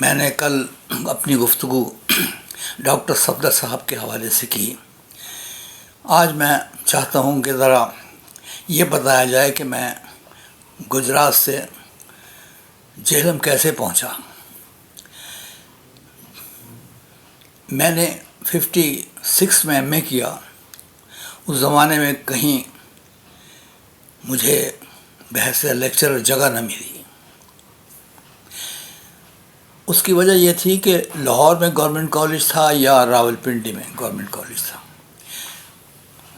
میں نے کل اپنی گفتگو ڈاکٹر صفدر صاحب کے حوالے سے کی۔ آج میں چاہتا ہوں کہ ذرا یہ بتایا جائے کہ میں گجرات سے جہلم کیسے پہنچا۔ میں نے 56 میں ایم اے کیا۔ اس زمانے میں کہیں مجھے بحیثیت لیکچرر جگہ نہ ملی۔ اس کی وجہ یہ تھی کہ لاہور میں گورنمنٹ کالج تھا یا راولپنڈی میں گورنمنٹ کالج تھا۔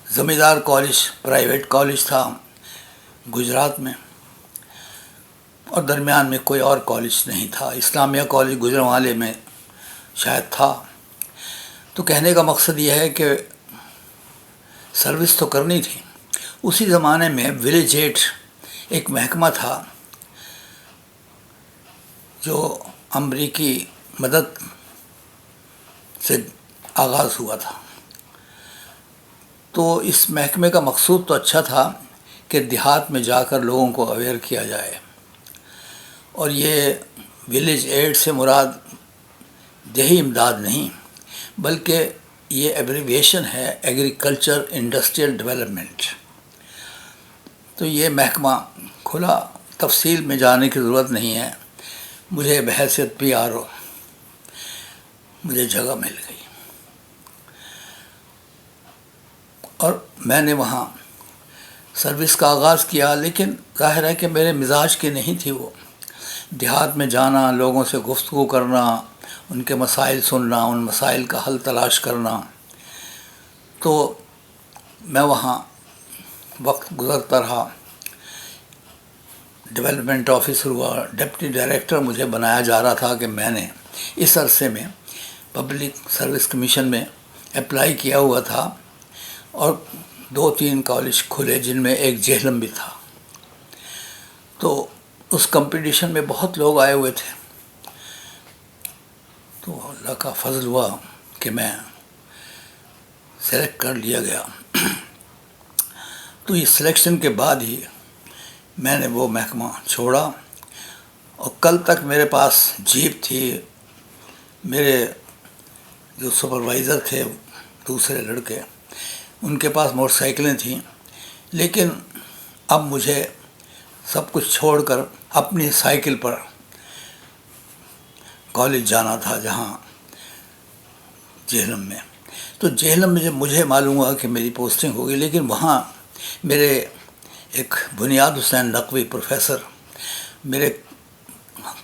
زمیندار کالج پرائیویٹ کالج تھا گجرات میں، اور درمیان میں کوئی اور کالج نہیں تھا۔ اسلامیہ کالج گجرانوالے میں شاید تھا۔ تو کہنے کا مقصد یہ ہے کہ سروس تو کرنی تھی۔ اسی زمانے میں ولیج ایڈ ایک محکمہ تھا جو امریکی مدد سے آغاز ہوا تھا۔ تو اس محکمے کا مقصود تو اچھا تھا کہ دیہات میں جا کر لوگوں کو اویئر کیا جائے، اور یہ ولیج ایڈ سے مراد دیہی امداد نہیں بلکہ یہ ایبریویشن ہے ایگریکلچر انڈسٹریل ڈیولپمنٹ۔ تو یہ محکمہ کھلا، تفصیل میں جانے کی ضرورت نہیں ہے۔ مجھے بحیثیت پی آر او مجھے جگہ مل گئی، اور میں نے وہاں سروس کا آغاز کیا۔ لیکن ظاہر ہے کہ میرے مزاج کی نہیں تھی وہ۔ دیہات میں جانا، لوگوں سے گفتگو کرنا، ان کے مسائل سننا، ان مسائل کا حل تلاش کرنا۔ تو میں وہاں وقت گزرتا رہا، ڈیولپمنٹ آفیسر ہوا، ڈپٹی ڈائریکٹر مجھے بنایا جا رہا تھا کہ میں نے اس عرصے میں پبلک سروس کمیشن میں اپلائی کیا ہوا تھا، اور 2-3 کالج کھلے جن میں ایک جہلم بھی تھا۔ تو اس کمپٹیشن میں بہت لوگ آئے ہوئے تھے، تو اللہ کا فضل ہوا کہ میں سلیکٹ کر لیا گیا۔ تو اس سلیکشن کے بعد ہی میں نے وہ محکمہ چھوڑا، اور کل تک میرے پاس جیپ تھی۔ میرے جو سپروائزر تھے دوسرے لڑکے، ان کے پاس موٹر سائیکلیں تھیں، لیکن اب مجھے سب کچھ چھوڑ کر اپنی سائیکل پر کالج جانا تھا، جہاں جہلم میں۔ تو جہلم میں جب مجھے معلوم ہوا کہ میری پوسٹنگ ہوگی، لیکن وہاں میرے ایک بنیاد حسین نقوی پروفیسر، میرے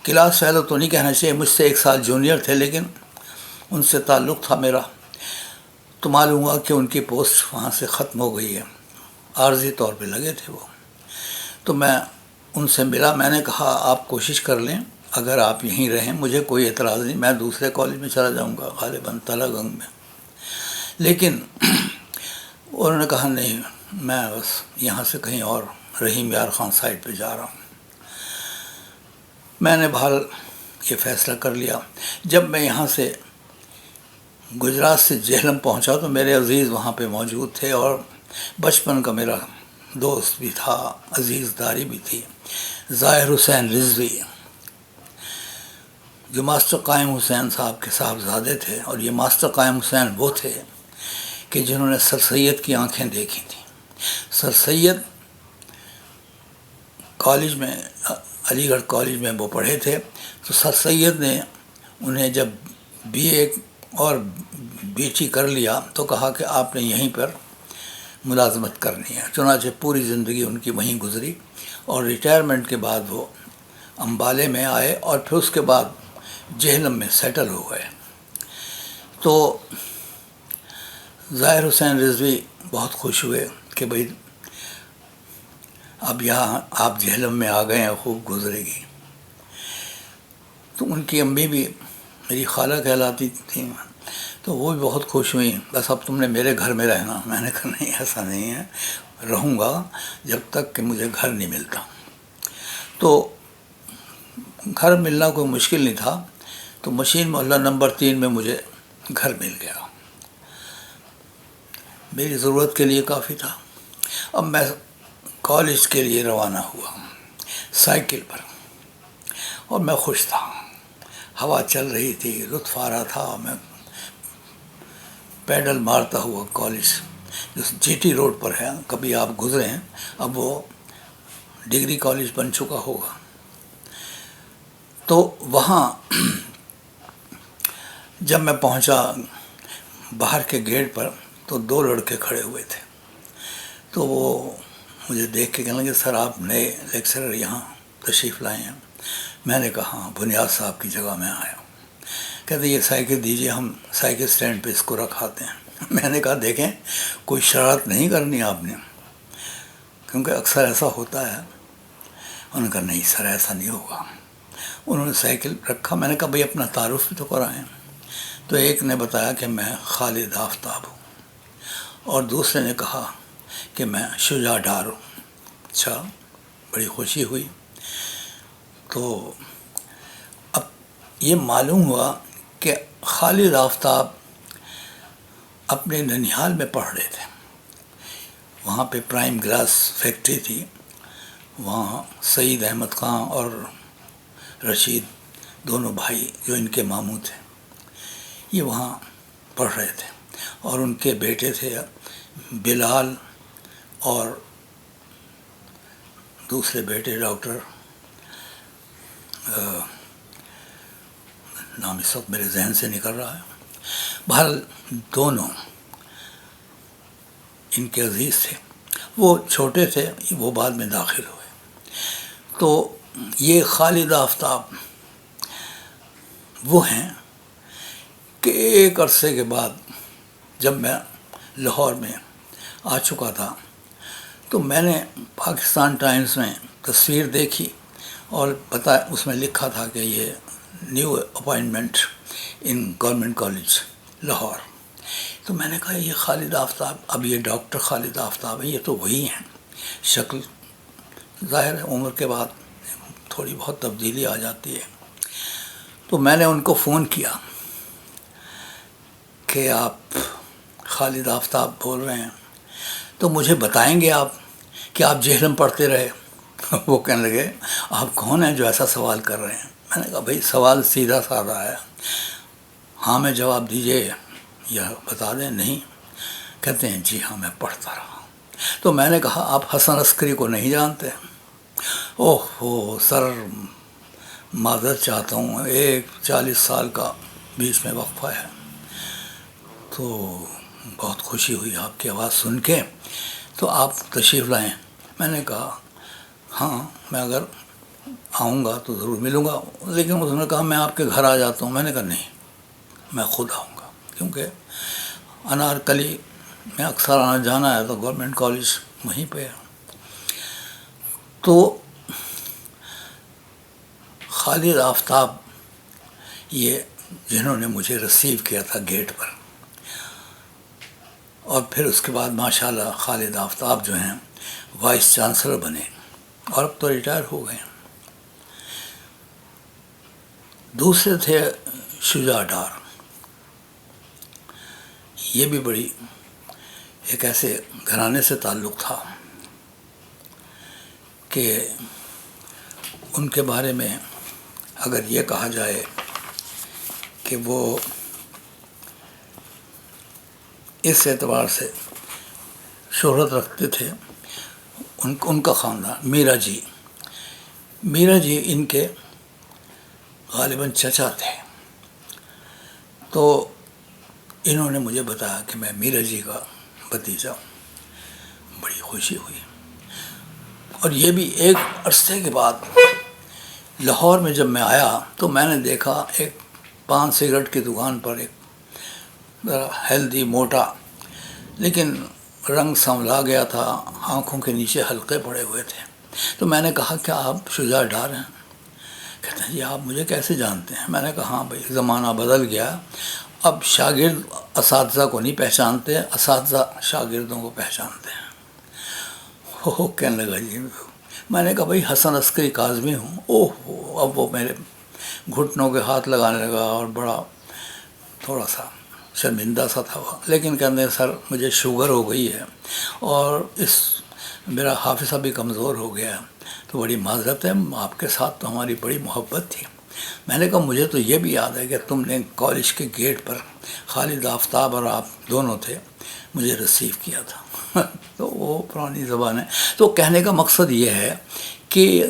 کلاس فیلو تو نہیں کہنا چاہیے، مجھ سے 1 سال جونیئر تھے، لیکن ان سے تعلق تھا میرا۔ تو معلوم ہوا کہ ان کی پوسٹ وہاں سے ختم ہو گئی ہے، عارضی طور پہ لگے تھے وہ۔ تو میں ان سے ملا، میں نے کہا آپ کوشش کر لیں، اگر آپ یہیں رہیں مجھے کوئی اعتراض نہیں، میں دوسرے کالج میں چلا جاؤں گا، غالباً تلہ گنگ میں۔ لیکن انہوں نے کہا نہیں، میں بس یہاں سے کہیں اور رحیم یار خان سائٹ پہ جا رہا ہوں۔ میں نے بہرحال یہ فیصلہ کر لیا۔ جب میں یہاں سے گجرات سے جہلم پہنچا تو میرے عزیز وہاں پہ موجود تھے، اور بچپن کا میرا دوست بھی تھا، عزیز داری بھی تھی، ظاہر حسین رضوی، جو ماسٹر قائم حسین صاحب کے صاحبزادے تھے۔ اور یہ ماسٹر قائم حسین وہ تھے کہ جنہوں نے سر سید کی آنکھیں دیکھی تھیں۔ سر سید کالج میں، علی گڑھ کالج میں وہ پڑھے تھے، تو سر سید نے انہیں جب بی اے اور بی ٹی کر لیا تو کہا کہ آپ نے یہیں پر ملازمت کرنی ہے۔ چنانچہ پوری زندگی ان کی وہیں گزری، اور ریٹائرمنٹ کے بعد وہ امبالے میں آئے، اور پھر اس کے بعد جہلم میں سیٹل ہو گئے۔ تو ظاہر حسین رضوی بہت خوش ہوئے کہ بھئی اب یہاں آپ جہلم میں آ گئے ہیں، خوب گزرے گی۔ تو ان کی امی بھی میری خالہ کہلاتی تھیں، تو وہ بھی بہت خوش ہوئیں، بس اب تم نے میرے گھر میں رہنا۔ میں نے کہا نہیں، ایسا نہیں ہے، رہوں گا جب تک کہ مجھے گھر نہیں ملتا۔ تو گھر ملنا کوئی مشکل نہیں تھا، تو مشین محلہ نمبر 3 میں مجھے گھر مل گیا، میری ضرورت کے لیے کافی تھا۔ اب میں کالج کے لیے روانہ ہوا سائیکل پر، اور میں خوش تھا۔ ہوا چل رہی تھی، لطف آ رہا تھا. میں پیڈل مارتا ہوا کالج جو جی ٹی روڈ پر ہے، کبھی آپ گزرے ہیں، اب وہ ڈگری کالج بن چکا ہوگا. تو وہاں جب میں پہنچا باہر کے گیٹ پر تو 2 لڑکے کھڑے ہوئے تھے. تو وہ مجھے دیکھ کے کہنے لگے سر آپ نئے لیکچرر یہاں تشریف لائے ہیں؟ میں نے کہا ہاں بنیاد صاحب کی جگہ میں آیا ہوں. کہتے یہ سائیکل دیجیے، ہم سائیکل سٹینڈ پہ اس کو رکھاتے ہیں. میں نے کہا دیکھیں کوئی شرارت نہیں کرنی آپ نے، کیونکہ اکثر ایسا ہوتا ہے. انہوں نے کہا نہیں سر ایسا نہیں ہوگا. انہوں نے سائیکل رکھا. میں نے کہا بھئی اپنا تعارف بھی تو کرائیں. تو ایک نے بتایا کہ میں خالد آفتاب ہوں، اور دوسرے نے کہا کہ میں شجاع ڈار ہوں. اچھا، بڑی خوشی ہوئی. تو اب یہ معلوم ہوا کہ خالد آفتاب اپنے ننیہال میں پڑھ رہے تھے. وہاں پہ پرائم گلاس فیکٹری تھی، وہاں سعید احمد خان اور رشید دونوں بھائی جو ان کے ماموں تھے یہ وہاں پڑھ رہے تھے، اور ان کے بیٹے تھے بلال اور دوسرے بیٹے ڈاکٹر نام اس وقت میرے ذہن سے نکل رہا ہے. بہرحال دونوں ان کے عزیز تھے. وہ چھوٹے تھے، وہ بعد میں داخل ہوئے. تو یہ خالد آفتاب وہ ہیں کہ ایک عرصے کے بعد جب میں لاہور میں آ چکا تھا تو میں نے پاکستان ٹائمز میں تصویر دیکھی اور اس میں لکھا تھا کہ یہ نیو اپائنٹمنٹ ان گورنمنٹ کالج لاہور. تو میں نے کہا یہ خالد آفتاب، اب یہ ڈاکٹر خالد آفتاب ہیں، یہ تو وہی ہیں. شکل ظاہر ہے عمر کے بعد تھوڑی بہت تبدیلی آ جاتی ہے. تو میں نے ان کو فون کیا کہ آپ خالد آفتاب بول رہے ہیں، تو مجھے بتائیں گے آپ کہ آپ جہلم پڑھتے رہے؟ وہ کہنے لگے آپ کون ہیں جو ایسا سوال کر رہے ہیں؟ میں نے کہا بھائی سوال سیدھا سادہ ہے، ہاں میں جواب دیجیے یا بتا دیں. نہیں. کہتے ہیں جی ہاں میں پڑھتا رہا. تو میں نے کہا آپ حسن عسکری کو نہیں جانتے؟ اوہ ہو سر معذرت چاہتا ہوں، 40 سال کا بیچ میں وقفہ ہے. تو بہت خوشی ہوئی آپ کی آواز سن کے، تو آپ تشریف لائیں. میں نے کہا ہاں میں اگر آؤں گا تو ضرور ملوں گا. لیکن اس نے کہا میں آپ کے گھر آ جاتا ہوں. میں نے کہا نہیں میں خود آؤں گا، کیونکہ انارکلی میں اکثر آنا جانا ہے تو گورنمنٹ کالج وہیں پہ ہے. تو خالد آفتاب یہ جنہوں نے مجھے ریسیو کیا تھا گیٹ پر، اور پھر اس کے بعد ماشاءاللہ خالد آفتاب جو ہیں وائس چانسلر بنے اور اب تو ریٹائر ہو گئے. دوسرے تھے شجاع ڈار. یہ بھی بڑی ایک ایسے گھرانے سے تعلق تھا کہ ان کے بارے میں اگر یہ کہا جائے کہ وہ اس اعتبار سے شہرت رکھتے تھے، ان کا خاندان میرا جی ان کے غالباً چچا تھے. تو انہوں نے مجھے بتایا کہ میں میرا جی کا بھتیجا ہوں. بڑی خوشی ہوئی. اور یہ بھی ایک عرصے کے بعد لاہور میں جب میں آیا تو میں نے دیکھا ایک پان سگریٹ کی دکان پر ایک ہیلدی موٹا لیکن رنگ سنولا گیا تھا، آنکھوں کے نیچے حلقے پڑے ہوئے تھے. تو میں نے کہا کیا آپ شجاع ڈار ہیں؟ کہتے ہیں جی آپ مجھے کیسے جانتے ہیں؟ میں نے کہا ہاں بھائی زمانہ بدل گیا، اب شاگرد اساتذہ کو نہیں پہچانتے، اساتذہ شاگردوں کو پہچانتے ہیں. وہ کہنے لگا جی. میں نے کہا بھائی حسن عسکری کاظمی ہوں. اوہ اب وہ میرے گھٹنوں کے ہاتھ لگانے لگا اور بڑا تھوڑا سا شرمندہ سا تھا وہ. لیکن کہتے ہیں سر مجھے شوگر ہو گئی ہے اور میرا حافظہ بھی کمزور ہو گیا ہے، تو بڑی معذرت ہے، آپ کے ساتھ تو ہماری بڑی محبت تھی. میں نے کہا مجھے تو یہ بھی یاد ہے کہ تم نے کالج کے گیٹ پر خالد آفتاب اور آپ دونوں تھے، مجھے ریسیو کیا تھا تو وہ پرانی زبان ہے. تو کہنے کا مقصد یہ ہے کہ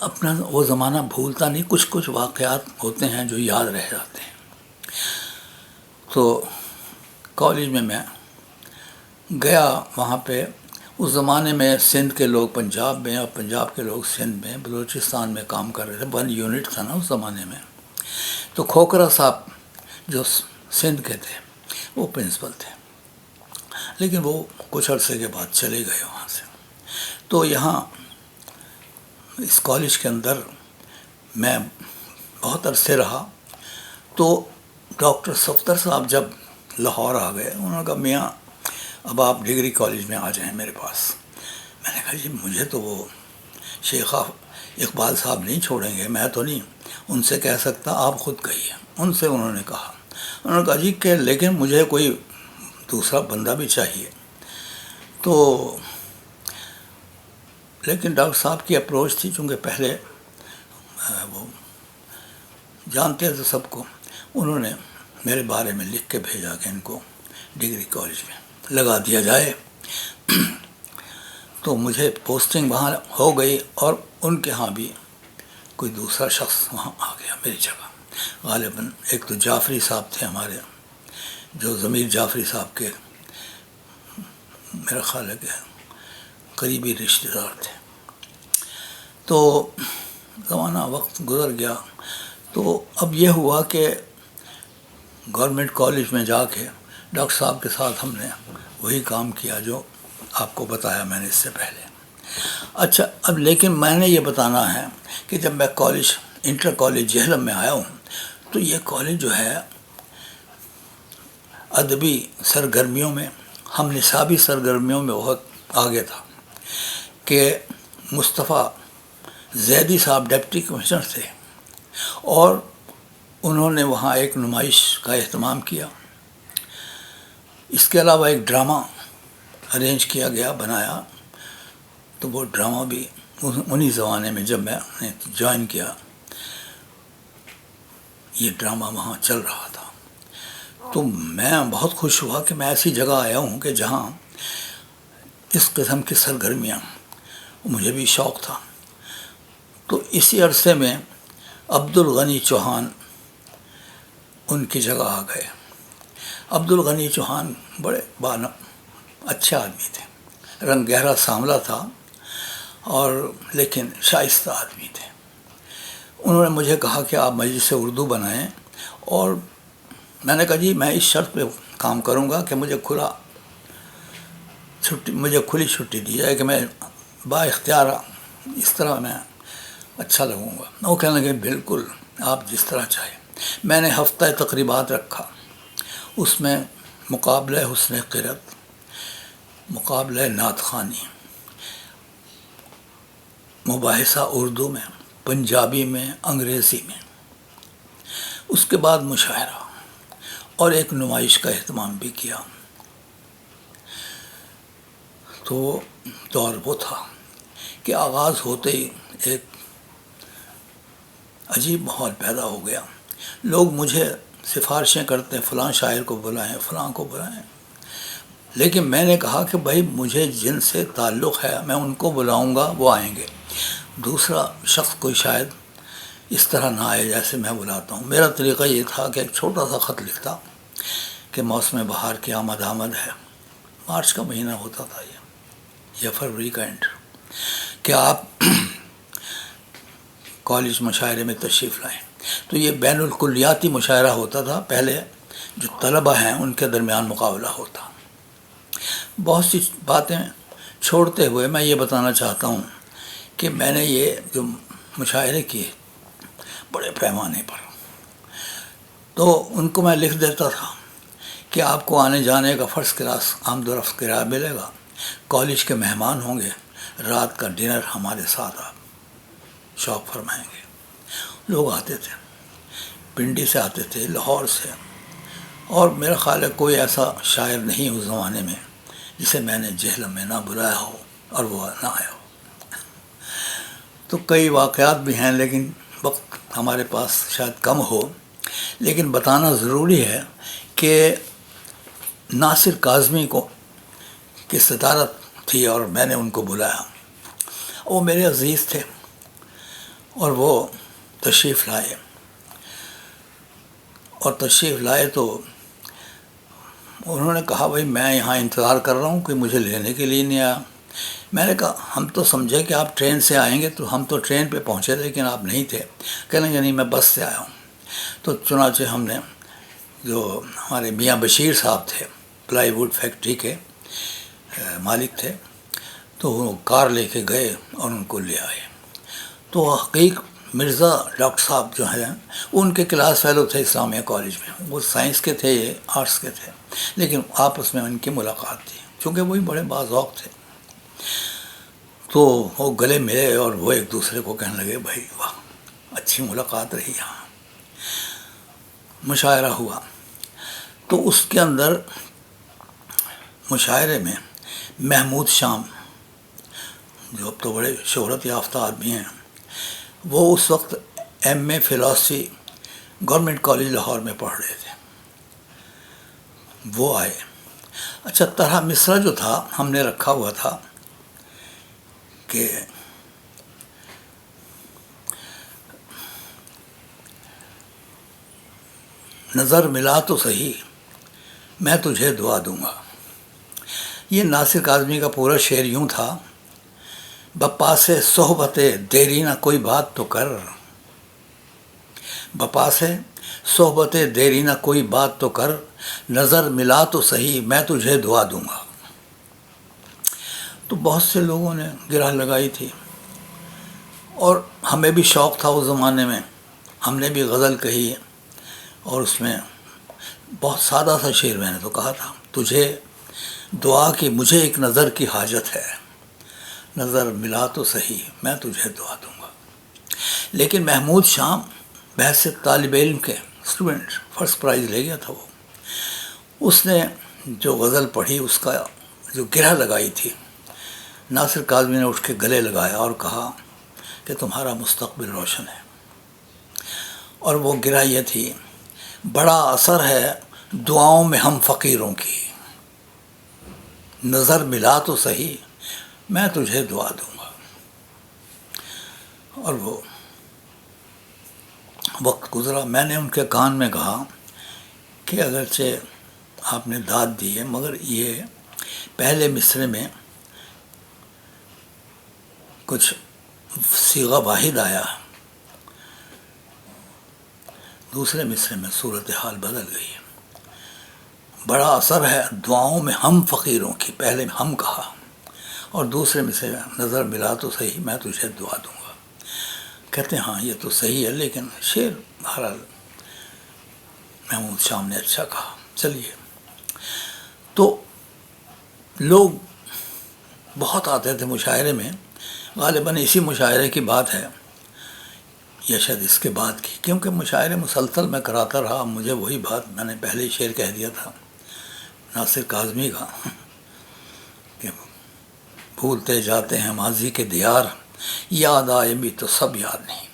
اپنا وہ زمانہ بھولتا نہیں، کچھ واقعات ہوتے ہیں جو یاد رہ جاتے ہیں. تو کالج میں گیا، وہاں پہ اس زمانے میں سندھ کے لوگ پنجاب میں اور پنجاب کے لوگ سندھ میں، بلوچستان میں کام کر رہے تھے. 1 یونٹ تھا نا اس زمانے میں. تو کھوکھرا صاحب جو سندھ کے تھے وہ پرنسپل تھے، لیکن وہ کچھ عرصے کے بعد چلے گئے وہاں سے. تو یہاں اس کالج کے اندر میں بہت عرصے رہا. تو ڈاکٹر صفدر صاحب جب لاہور آ گئے، انہوں نے کہا میاں اب آپ ڈگری کالج میں آ جائیں میرے پاس. میں نے کہا جی مجھے تو وہ شیخ اقبال صاحب نہیں چھوڑیں گے، میں تو نہیں ان سے کہہ سکتا، آپ خود کہیے. ان سے انہوں نے کہا. انہوں نے کہا جی کہ لیکن مجھے کوئی دوسرا بندہ بھی چاہیے. تو لیکن ڈاکٹر صاحب کی اپروچ تھی، چونکہ پہلے وہ جانتے تھے سب کو. انہوں نے میرے بارے میں لکھ کے بھیجا کہ ان کو ڈگری کالج میں لگا دیا جائے. تو مجھے پوسٹنگ وہاں ہو گئی، اور ان کے ہاں بھی کوئی دوسرا شخص وہاں آ گیا میری جگہ. غالباً ایک تو جعفری صاحب تھے ہمارے، جو ضمیر جعفری صاحب کے میرا خیال ہے کہ قریبی رشتہ دار تھے. تو زمانہ وقت گزر گیا. تو اب یہ ہوا کہ گورنمنٹ کالج میں جا کے ڈاکٹر صاحب کے ساتھ ہم نے وہی کام کیا جو آپ کو بتایا میں نے اس سے پہلے. اچھا، اب لیکن میں نے یہ بتانا ہے کہ جب میں کالج انٹر کالج جہلم میں آیا ہوں تو یہ کالج جو ہے ادبی سرگرمیوں میں، ہم نصابی سرگرمیوں میں بہت آگے تھا. کہ مصطفیٰ زیدی صاحب ڈپٹی کمشنر تھے، اور انہوں نے وہاں ایک نمائش کا اہتمام کیا. اس کے علاوہ ایک ڈرامہ ارینج کیا گیا، بنایا. تو وہ ڈرامہ بھی انہی زمانے میں جب میں نے جوائن کیا یہ ڈرامہ وہاں چل رہا تھا. تو میں بہت خوش ہوا کہ میں ایسی جگہ آیا ہوں کہ جہاں اس قسم کی سرگرمیاں، مجھے بھی شوق تھا. تو اسی عرصے میں عبدالغنی چوہان ان کی جگہ آ گئے. عبدالغنی چوہان بڑے اچھے آدمی تھے، رنگ گہرا سانولا تھا، اور لیکن شائستہ آدمی تھے. انہوں نے مجھے کہا کہ آپ مجلس اردو بنائیں، اور میں نے کہا جی میں اس شرط پہ کام کروں گا کہ مجھے کھلی چھٹی دی جائے کہ میں با اختیار اس طرح میں اچھا لگوں گا. وہ کہنے لگے بالکل آپ جس طرح چاہیں. میں نے ہفتہ تقریبات رکھا. اس میں مقابلہ حسن قرت، مقابلہ نعت خوانی، مباحثہ اردو میں، پنجابی میں، انگریزی میں، اس کے بعد مشاعرہ، اور ایک نمائش کا اہتمام بھی کیا. تو دور وہ تھا کہ آغاز ہوتے ہی ایک عجیب ماحول پیدا ہو گیا. لوگ مجھے سفارشیں کرتے ہیں، فلاں شاعر کو بلائیں، فلاں کو بلائیں. لیکن میں نے کہا کہ بھائی مجھے جن سے تعلق ہے میں ان کو بلاؤں گا، وہ آئیں گے. دوسرا شخص کوئی شاید اس طرح نہ آئے جیسے میں بلاتا ہوں. میرا طریقہ یہ تھا کہ ایک چھوٹا سا خط لکھتا کہ موسم بہار کی آمد ہے. مارچ کا مہینہ ہوتا تھا یہ، یا فروری کا اینڈ، کہ آپ کالج مشاعرے میں تشریف لائیں. تو یہ بین الکلیاتی مشاعرہ ہوتا تھا. پہلے جو طلبہ ہیں ان کے درمیان مقابلہ ہوتا. بہت سی باتیں چھوڑتے ہوئے میں یہ بتانا چاہتا ہوں کہ میں نے یہ جو مشاعرے کیے بڑے پیمانے پر، تو ان کو میں لکھ دیتا تھا کہ آپ کو آنے جانے کا فرسٹ کلاس آمد و رفت کرایہ ملے گا، کالج کے مہمان ہوں گے، رات کا ڈنر ہمارے ساتھ آپ شوق فرمائیں گے. لوگ آتے تھے، پنڈی سے آتے تھے، لاہور سے، اور میرا خیال ہے کوئی ایسا شاعر نہیں اس زمانے میں جسے میں نے جہلم میں نہ بلایا ہو اور وہ نہ آیا ہو. تو کئی واقعات بھی ہیں، لیکن وقت ہمارے پاس شاید کم ہو، لیکن بتانا ضروری ہے کہ ناصر کاظمی کو کی صدارت تھی اور میں نے ان کو بلایا. وہ میرے عزیز تھے اور وہ تشریف لائے، اور تشریف لائے تو انہوں نے کہا بھائی میں یہاں انتظار کر رہا ہوں کہ مجھے لینے کے لیے نہیں آیا. میں نے کہا ہم تو سمجھے کہ آپ ٹرین سے آئیں گے، تو ہم تو ٹرین پہ پہنچے لیکن آپ نہیں تھے. کہنے لگے نہیں میں بس سے آیا ہوں. تو چنانچہ ہم نے، جو ہمارے میاں بشیر صاحب تھے پلائی ووڈ فیکٹری کے مالک تھے، تو وہ کار لے کے گئے اور ان کو لے آئے. تو حقیق مرزا ڈاکٹر صاحب جو ہیں ان کے کلاس فیلو تھے اسلامیہ کالج میں. وہ سائنس کے تھے، یہ آرٹس کے تھے، لیکن آپس میں ان کی ملاقات تھی چونکہ وہی بڑے باذوق تھے. تو وہ گلے ملے اور وہ ایک دوسرے کو کہنے لگے بھائی واہ اچھی ملاقات رہی. یہاں مشاعرہ ہوا. تو اس کے اندر مشاعرے میں محمود شام، جو اب تو بڑے شہرت یافتہ آدمی ہیں، وہ اس وقت M a philosophy government college Lahore میں پڑھ رہے تھے، وہ آئے. اچھا، طرح مصرع جو تھا ہم نے رکھا ہوا تھا کہ نظر ملا تو صحیح میں تجھے دعا دوں گا. یہ ناصر کاظمی کا پورا شعر یوں تھا: بپا سے صحبت دیری نہ کوئی بات تو کر، بپا سے صحبت دیری نہ کوئی بات تو کر، نظر ملا تو صحیح میں تجھے دعا دوں گا. تو بہت سے لوگوں نے گرہ لگائی تھی، اور ہمیں بھی شوق تھا اس زمانے میں. ہم نے بھی غزل کہی ہے، اور اس میں بہت سادہ سا شعر میں نے تو کہا تھا: تجھے دعا کی مجھے ایک نظر کی حاجت ہے، نظر ملا تو صحیح میں تجھے دعا دوں گا. لیکن محمود شام بحیثیت طالب علم کے اسٹوڈنٹ فرسٹ پرائز لے گیا تھا. اس نے جو غزل پڑھی اس کا جو گرہ لگائی تھی، ناصر کاظمی نے اٹھ کے گلے لگایا اور کہا کہ تمہارا مستقبل روشن ہے. اور وہ گرہ یہ تھی: بڑا اثر ہے دعاؤں میں ہم فقیروں کی، نظر ملا تو صحیح میں تجھے دعا دوں گا. اور وہ وقت گزرا. میں نے ان کے کان میں کہا کہ اگرچہ آپ نے داد دی ہے، مگر یہ پہلے مصرے میں کچھ صیغہ واحد آیا، دوسرے مصرے میں صورتحال بدل گئی ہے. بڑا اثر ہے دعاؤں میں ہم فقیروں کی، پہلے ہم کہا، اور دوسرے مصرے میں نظر ملا تو صحیح میں تجھے دعا دوں گا. کہتے ہیں ہاں یہ تو صحیح ہے، لیکن شعر بہرحال محمود شام نے اچھا کہا. چلیے، تو لوگ بہت آتے تھے مشاعرے میں. غالباً اسی مشاعرے کی بات ہے یا شاید اس کے بعد کی، کیونکہ مشاعرے مسلسل میں کراتا رہا. مجھے وہی بات میں نے پہلے ہی شعر کہہ دیا تھا ناصر کاظمی کا کہ بھولتے جاتے ہیں ماضی کے دیار، یاد آئے بھی تو سب یاد نہیں.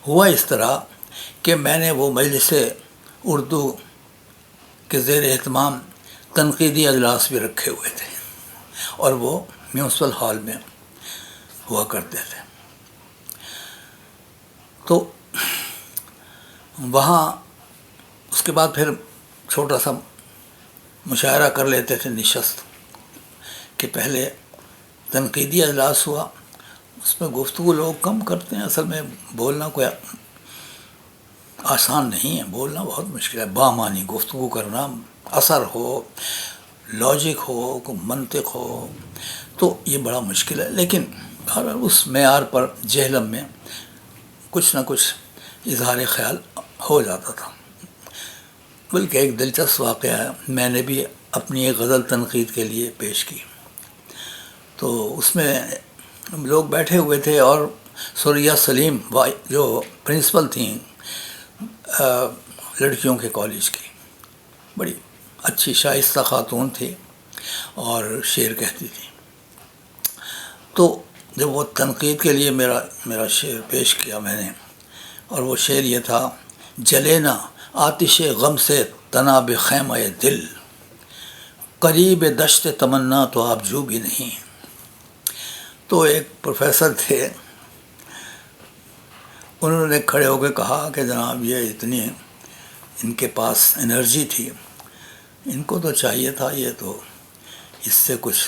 ہوا اس طرح کہ میں نے وہ مجلس اردو کے زیر اہتمام تنقیدی اجلاس بھی رکھے ہوئے تھے، اور وہ میونسپل ہال میں ہوا کرتے تھے. تو وہاں اس کے بعد پھر چھوٹا سا مشاعرہ کر لیتے تھے، نشست کہ پہلے تنقیدی اجلاس ہوا. اس میں گفتگو لوگ کم کرتے ہیں، اصل میں بولنا کوئی آسان نہیں ہے، بولنا بہت مشکل ہے. بامعنی گفتگو کرنا، اثر ہو، لاجک ہو، کوئی منطق ہو، تو یہ بڑا مشکل ہے. لیکن اس معیار پر جہلم میں کچھ نہ کچھ اظہار خیال ہو جاتا تھا. بلکہ ایک دلچسپ واقعہ ہے، میں نے بھی اپنی ایک غزل تنقید کے لیے پیش کی. تو اس میں لوگ بیٹھے ہوئے تھے، اور سوریہ سلیم جو پرنسپل تھیں لڑکیوں کے کالج کی، بڑی اچھی شائستہ خاتون تھی اور شعر کہتی تھی. تو جب وہ تنقید کے لیے میرا شعر پیش کیا میں نے، اور وہ شعر یہ تھا: جلے نا آتش غم سے تناب خیمہ دل، قریب دشت تمنا تو آپ جو بھی نہیں۔ تو ایک پروفیسر تھے، انہوں نے کھڑے ہو کے کہا کہ جناب یہ اتنی ان کے پاس انرجی تھی، ان کو تو چاہیے تھا یہ تو اس سے کچھ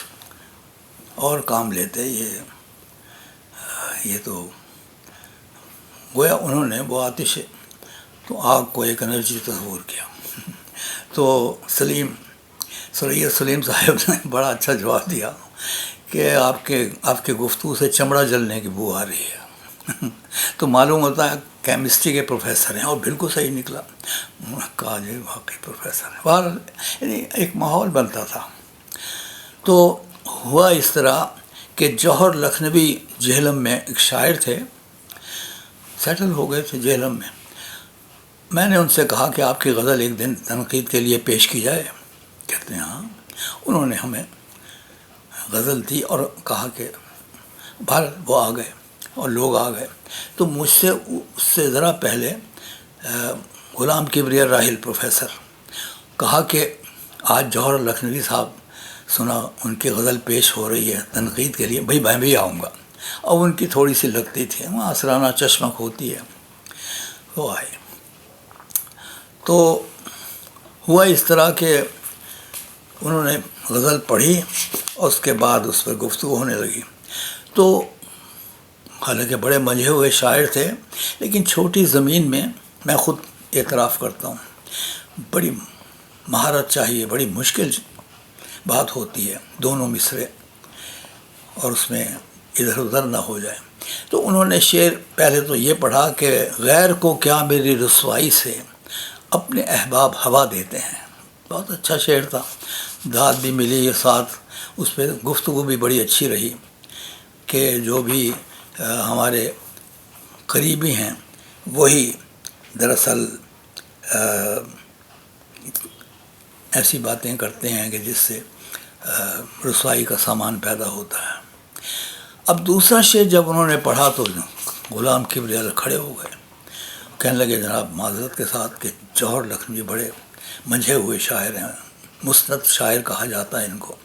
اور کام لیتے، یہ تو گویا انہوں نے وہ آتش تو آگ کو ایک انرجی تصور کیا۔ تو سید سلیم صاحب نے بڑا اچھا جواب دیا کہ آپ کے گفتگو سے چمڑا جلنے کی بو آ رہی ہے۔ تو معلوم ہوتا ہے کیمسٹری کے پروفیسر ہیں، اور بالکل صحیح نکلا۔ انہوں نے کہا جی واقعی پروفیسر ہے۔ بہرحال یعنی ایک ماحول بنتا تھا۔ تو ہوا اس طرح کہ جوہر لکھنوی جہلم میں ایک شاعر تھے، سیٹل ہو گئے تھے جہلم میں۔ میں نے ان سے کہا کہ آپ کی غزل ایک دن تنقید کے لیے پیش کی جائے۔ کہتے ہیں ہاں۔ انہوں نے ہمیں غزل دی اور کہا کہ بھارت وہ آ گئے اور لوگ آ گئے۔ تو مجھ سے اس سے ذرا پہلے غلام کبریہ راحل پروفیسر کہا کہ آج جوہر لکھنوی صاحب سنا ان کی غزل پیش ہو رہی ہے تنقید کے لیے، بھائی میں بھی آؤں گا۔ اب ان کی تھوڑی سی لگتی تھی، وہاں اسرانہ چشمک ہوتی ہے، وہ آئے۔ تو ہوا اس طرح کہ انہوں نے غزل پڑھی اور اس کے بعد اس پر گفتگو ہونے لگی۔ تو حالانکہ بڑے منجھے ہوئے شاعر تھے، لیکن چھوٹی زمین میں میں خود اعتراف کرتا ہوں بڑی مہارت چاہیے، بڑی مشکل بات ہوتی ہے دونوں مصرے اور اس میں ادھر ادھر نہ ہو جائے۔ تو انہوں نے شعر پہلے تو یہ پڑھا کہ غیر کو کیا میری رسوائی سے اپنے احباب ہوا دیتے ہیں۔ بہت اچھا شعر تھا، داد بھی ملی ساتھ، اس پہ گفتگو بھی بڑی اچھی رہی کہ جو بھی ہمارے قریبی ہیں وہی دراصل ایسی باتیں کرتے ہیں کہ جس سے رسوائی کا سامان پیدا ہوتا ہے۔ اب دوسرا شعر جب انہوں نے پڑھا تو غلام کبریہ کھڑے ہو گئے، کہنے لگے جناب معذرت کے ساتھ کہ جوہر لکھنوی بڑے منجھے ہوئے شاعر ہیں، مستند شاعر کہا جاتا ہے ان کو،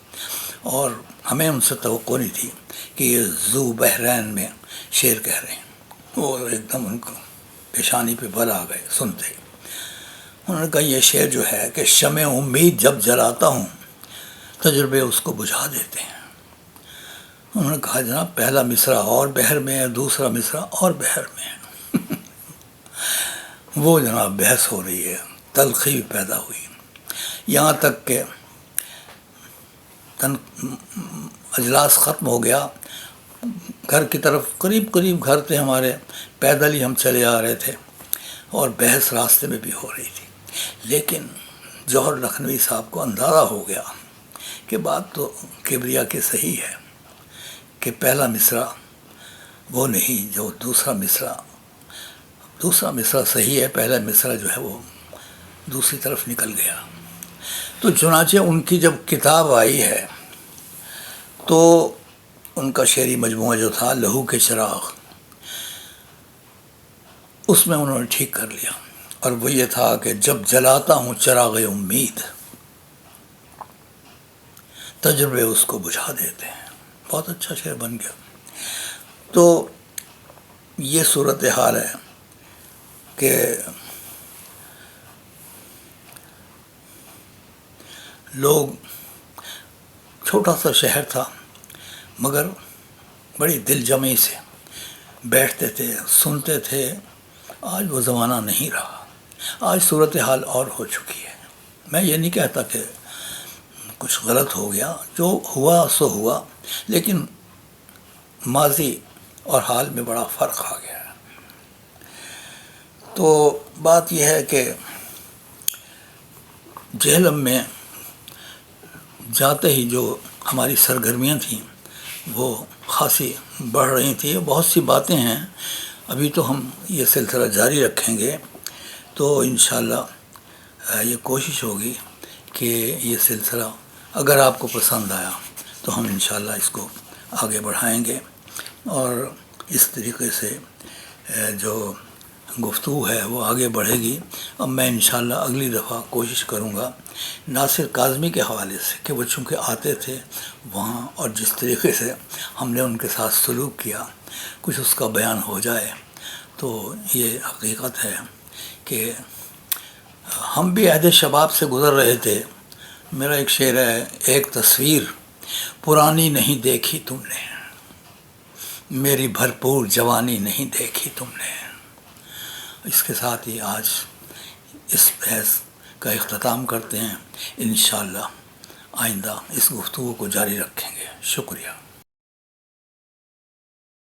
اور ہمیں ان سے توقع نہیں تھی کہ یہ ذو بحرین میں شعر کہہ رہے ہیں۔ وہ ایک دم ان کو پیشانی پہ بل آ گئے سنتے ہی۔ انہوں نے کہا یہ شعر جو ہے کہ شمع امید جب جلاتا ہوں تجربے اس کو بجھا دیتے ہیں۔ انہوں نے کہا جناب پہلا مصرع اور بحر میں ہے، دوسرا مصرع اور بحر میں ہے۔ وہ جناب بحث ہو رہی ہے، تلخی بھی پیدا ہوئی، یہاں تک کہ اجلاس ختم ہو گیا۔ گھر کی طرف قریب گھر تھے ہمارے، پیدل ہی ہم چلے آ رہے تھے اور بحث راستے میں بھی ہو رہی تھی۔ لیکن جوہر لکھنوی صاحب کو اندازہ ہو گیا کہ بات تو کبریہ کی صحیح ہے کہ پہلا مصرع وہ نہیں جو دوسرا مصرع صحیح ہے، پہلا مصرع جو ہے وہ دوسری طرف نکل گیا۔ تو چنانچہ ان کی جب کتاب آئی ہے تو ان کا شعری مجموعہ جو تھا لہو کے چراغ، اس میں انہوں نے ٹھیک کر لیا، اور وہ یہ تھا کہ جب جلاتا ہوں چراغ امید تجربے اس کو بجھا دیتے ہیں۔ بہت اچھا شعر بن گیا۔ تو یہ صورتحال ہے کہ لوگ، چھوٹا سا شہر تھا مگر بڑی دل جمعی سے بیٹھتے تھے، سنتے تھے۔ آج وہ زمانہ نہیں رہا، آج صورتحال اور ہو چکی ہے۔ میں یہ نہیں کہتا کہ کچھ غلط ہو گیا، جو ہوا سو ہوا، لیکن ماضی اور حال میں بڑا فرق آ گیا ہے۔ تو بات یہ ہے کہ جہلم میں جاتے ہی جو ہماری سرگرمیاں تھیں وہ خاصی بڑھ رہی تھیں۔ بہت سی باتیں ہیں، ابھی تو ہم یہ سلسلہ جاری رکھیں گے، تو انشاءاللہ یہ کوشش ہوگی کہ یہ سلسلہ اگر آپ کو پسند آیا تو ہم انشاءاللہ اس کو آگے بڑھائیں گے، اور اس طریقے سے جو گفتگو ہے وہ آگے بڑھے گی. اب میں انشاءاللہ اگلی دفعہ کوشش کروں گا ناصر کاظمی کے حوالے سے کہ وہ چونکہ آتے تھے وہاں اور جس طریقے سے ہم نے ان کے ساتھ سلوک کیا کچھ اس کا بیان ہو جائے. تو یہ حقیقت ہے کہ ہم بھی عہد شباب سے گزر رہے تھے. میرا ایک شعر ہے، ایک تصویر پرانی نہیں دیکھی تم نے، میری بھرپور جوانی نہیں دیکھی تم نے. اس کے ساتھ ہی آج اس بحث کا اختتام کرتے ہیں. انشاءاللہ آئندہ اس گفتگو کو جاری رکھیں گے. شکریہ.